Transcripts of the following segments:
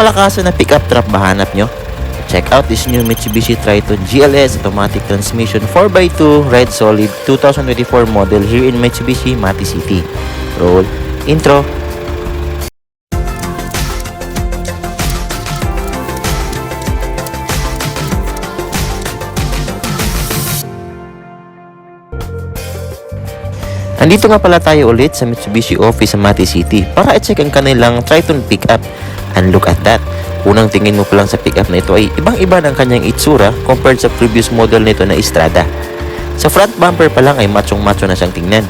malakasan na pickup truck ba hanap nyo? Check out this new Mitsubishi Triton GLS automatic transmission 4x2 Red Solid 2024 model here in Mitsubishi Mati City. Roll intro. Andito nga pala tayo ulit sa Mitsubishi office sa Mati City para i-check ang kanilang Triton pickup. And look at that. Unang tingin mo pa lang sa pickup na ito ay ibang-iba ng kanyang itsura compared sa previous model nito na Estrada. Sa front bumper pa lang ay machong-macho na siyang tingnan.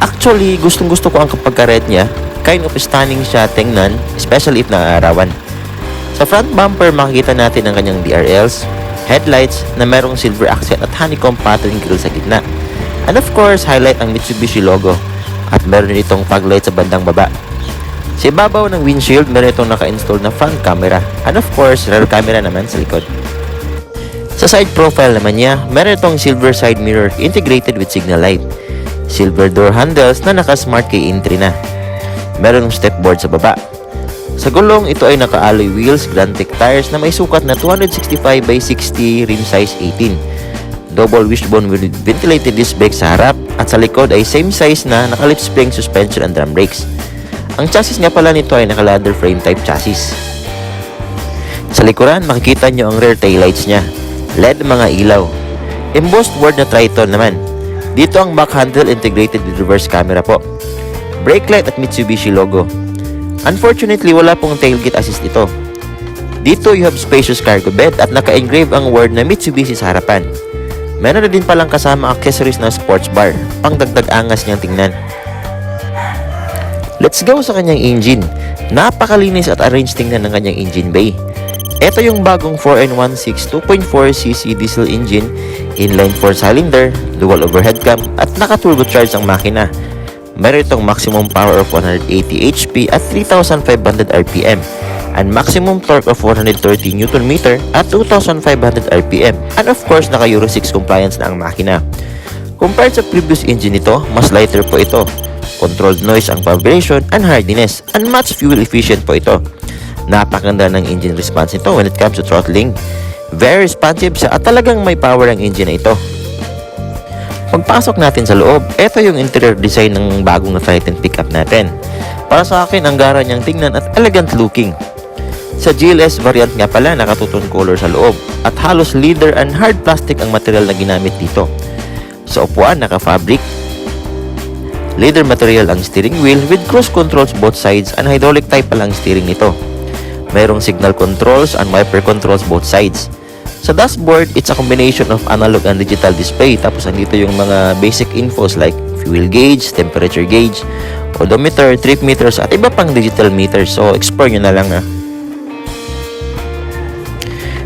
Actually, gustong-gusto ko ang kapagka-red niya. Kind of stunning siya tingnan, especially if naaarawan. Sa front bumper makikita natin ang kanyang DRLs, headlights na merong silver accent at honeycomb pattern grille sa gitna. And of course, highlight ang Mitsubishi logo at meron itong fog light sa bandang baba. Sa ibabaw ng windshield, meron itong naka-install na front camera and of course, rear camera naman sa likod. Sa side profile naman niya, meron itong silver side mirror integrated with signal light. Silver door handles na naka-smart key entry na. Meron ng step board sa baba. Sa gulong, ito ay naka-alloy wheels, Grand Tech tires na may sukat na 265/60 rim size 18. Double wishbone with ventilated disc brakes sa harap at sa likod ay same size na naka-lip spring suspension and drum brakes. Ang chassis nga pala nito ay naka-ladder frame type chassis. Sa likuran, makikita nyo ang rear taillights niya. LED mga ilaw. Embossed word na Triton naman. Dito ang back handle integrated with reverse camera po. Brake light at Mitsubishi logo. Unfortunately, wala pong tailgate assist ito. Dito you have spacious cargo bed at naka-engrave ang word na Mitsubishi sa harapan. Meron na din palang kasama accessories na sports bar, pang dagdag angas niyang tingnan. Let's go sa kanyang engine. Napakalinis at arranged tingnan ng kanyang engine bay. Ito yung bagong 4N16 2.4cc diesel engine, inline 4-cylinder, dual overhead cam, at naka-turbocharge ang makina. Meron itong maximum power of 180 HP at 3,500 RPM. And maximum torque of 430 Nm at 2,500 RPM. And of course, naka Euro 6 compliance na ang makina. Compared sa previous engine nito, mas lighter po ito. Controlled noise ang vibration and hardiness, and much fuel efficient po ito. Napakaganda ng engine response nito when it comes to throttling. Very responsive siya at talagang may power ang engine na ito. Pagpasok natin sa loob, ito yung interior design ng bagong na Triton pickup natin. Para sa akin, ang gara niyang tingnan at elegant looking. Sa GLS variant nga pala, nakatuton color sa loob at halos leather and hard plastic ang material na ginamit dito. Sa upuan, naka-fabric. Leather material ang steering wheel with cruise controls both sides and hydraulic type pala ang steering nito. Mayroong signal controls and wiper controls both sides. Sa dashboard, it's a combination of analog and digital display. Tapos andito yung mga basic infos like fuel gauge, temperature gauge, odometer, trip meters at iba pang digital meters. So, explore nyo na lang ha.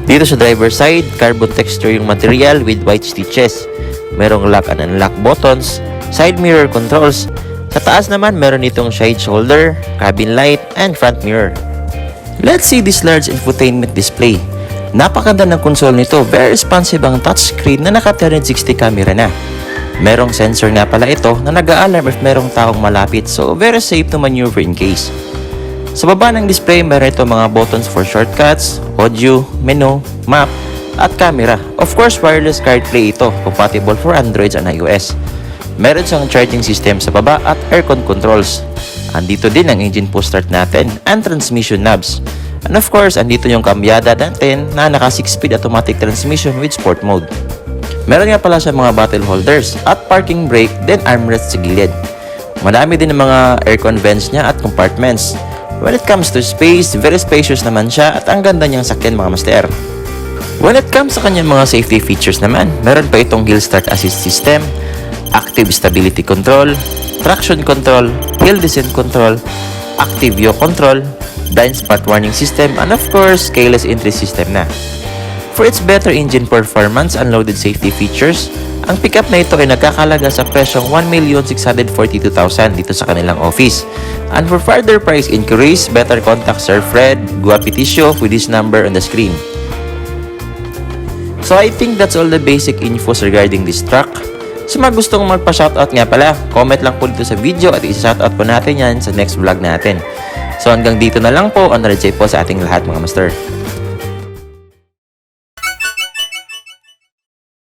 Dito sa driver side, carbon texture yung material with white stitches. Merong lock and unlock buttons, side mirror controls. Sa taas naman, meron itong side shoulder, cabin light, and front mirror. Let's see this large infotainment display. Napakaganda ng console nito. Very responsive ang touchscreen na naka 360 camera na. Merong sensor nga pala ito na nag-a-alarm if merong taong malapit. So, very safe to maneuver in case. Sa baba ng display, meron ito mga buttons for shortcuts, audio, menu, map, at camera. Of course, wireless CarPlay ito, compatible for Android and iOS. Meron siyang charging system sa baba at aircon controls. Andito din ang engine push start natin and transmission knobs. And of course, andito yung kambyada natin na naka 6-speed automatic transmission with sport mode. Meron nga pala siya mga bottle holders at parking brake, then armrest sa gilid. Madami din ang mga aircon vents niya at compartments. When it comes to space, very spacious naman siya at ang ganda niyang sakyan mga master. When it comes sa kanyang mga safety features naman, meron pa itong hill start assist system, active stability control, traction control, hill descent control, active yaw control, blind spot warning system, and of course, keyless entry system na. For its better engine performance and loaded safety features, ang pickup na ito ay nagkakalaga sa presyong 1,642,000 dito sa kanilang office. And for further price inquiries, better contact Sir Fred Guapitisio with his number on the screen. So I think that's all the basic infos regarding this truck. Sa mga gustong magpa-shoutout nga pala, comment lang po dito sa video at isa-shoutout po natin yan sa next vlog natin. So hanggang dito na lang po, on po sa ating lahat mga master.